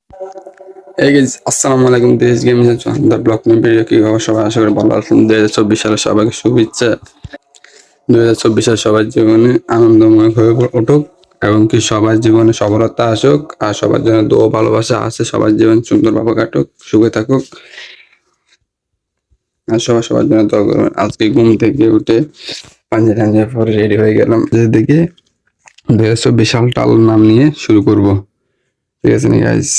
এই guys, আসসালামু আলাইকুম, this is gaming the blog new video. কি খবর সবাই? আশা করি ভালো আছেন। 2024 সালে সবাইকে শুভেচ্ছা। 2024 সাল সবার জীবনে আনন্দময় হয়ে উঠুক এবং কি সবার জীবনে সফলতা আসুক, আর সবার জন্য দোয়া ভালোবাসা আছে। সবার জীবন সুন্দরভাবে কাটুক, সুখে থাকুক, আর সবার জন্য দোয়া করবেন। আজকে ঘুম থেকে উঠে পাঞ্জা টাঞ্জা পরে রেডি হয়ে গেলাম, যেদিকে 2024 সালটা আল্লাহর নাম নিয়ে শুরু করব। ঠিক আছে নি গাইস,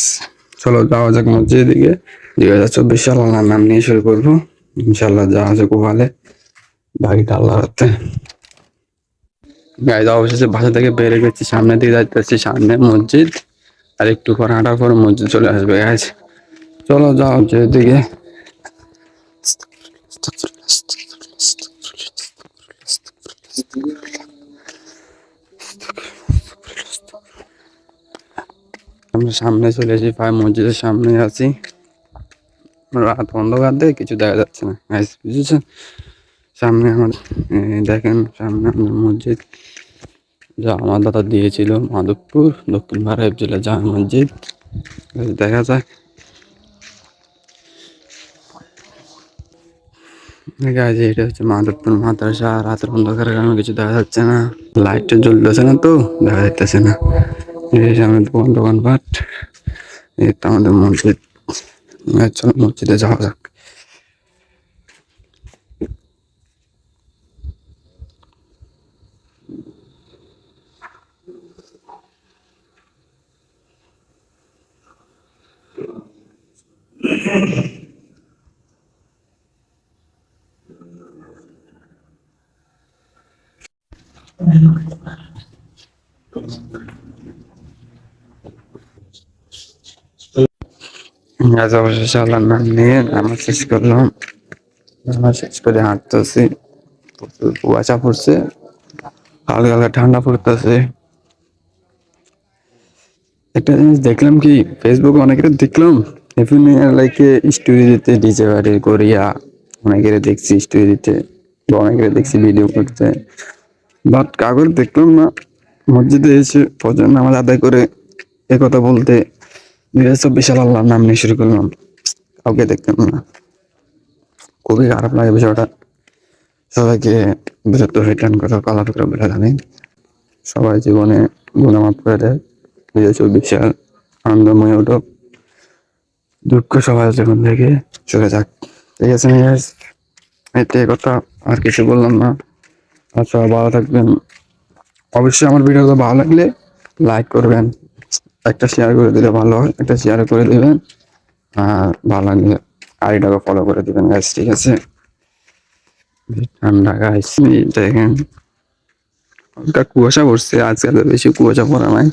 চলো যাওয়া যাক মসজিদের দিকে। 2024 সাল আল্লাহর নাম নিয়ে শুরু করবো, ইনশাল্লাহ যাওয়া যাক ওখানে, বাকিটা আল্লাহ হাতে। গাইস অবশেষে বাসা থেকে বের হয়ে গেছি, সামনে দিকে যাইতেছি, সামনে মসজিদ, আর একটু পর হাঁটার পর মসজিদ চলে আসবে। গাইস চলো যাও যেদিকে। আমরা সামনে চলে এসেছি, প্রায় মসজিদের সামনে আছি। রাত অন্ধকার দিয়ে কিছু দেখা যাচ্ছে না গাইস, বুঝেছেন? সামনে আমার দেখেন, সামনে আমাদের মসজিদ, যা আমার দাদা দিয়েছিল, মাধবপুর দক্ষিণ ভারত জেলা জামে মসজিদ। দেখা যায় গাইস, এটা হচ্ছে মাধবপুর মাদ্রাসা। রাতের অন্ধকারের কারণে কিছু দেখা যাচ্ছে না, লাইটটা জ্বলতেছে না তো দেখা যাইতেছে না। এই সামনে দোকানপাট, এটা আমাদের মসজিদ। চলো মসজিদে যাওয়া যাক। আজ অবশেষে আল্লাহর নাম নিয়ে নামাজ শেষ করলাম। নামাজ শেষ করে হাঁটতেছি, প্রচুর কুয়াশা পড়ছে, হালকা হালকা ঠান্ডা পড়তেছে। একটা জিনিস দেখলাম কি, ফেসবুকে অনেকের দেখলাম হ্যাপি নিউ ইয়ার লাইকে স্টোরি দিতে, ডিজে বাড়ি করিয়া অনেকের দেখছি স্টোরি দিতে, বা অনেকের দেখছি ভিডিও করতে, বাট কাগজ দেখলাম না মসজিদে এসে ফজর নামাজ আদায় করে একথা বলতে। 2024 সাল আল্লাহর নাম নিয়ে শুরু করলাম, কাউকে দেখলাম না। খুবই খারাপ লাগে বিষয়টা। সবাইকে বিরত রিটার্ন করা কালা টুকরা বলে জানি, সবাই জীবনে গুণমাপ করে দেয়। 2024 সাল আনন্দময় উঠুক, দুঃখ সবাই জীবন থেকে চলে যাক। ঠিক আছে guys? এটাই কথা, আর কিছু বললাম না। আর সবাই ভালো থাকবেন। অবশ্যই আমার ভিডিওটা ভালো লাগলে লাইক করবেন, একটা শেয়ার করে দিলে ভালো হয়, একটা শেয়ার করে দেবেন, আর ভালো লাগলে আইডিটাকে ফলো করে দিবেন গাইস। ঠিক আছে? ঠান্ডা গাইস, দেখেন হালকা কুয়াশা পড়ছে, আজকাল বেশি কুয়াশা পড়া নাই।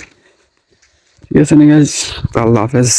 ঠিক আছে না গাইস, আল্লাহ হাফেজ।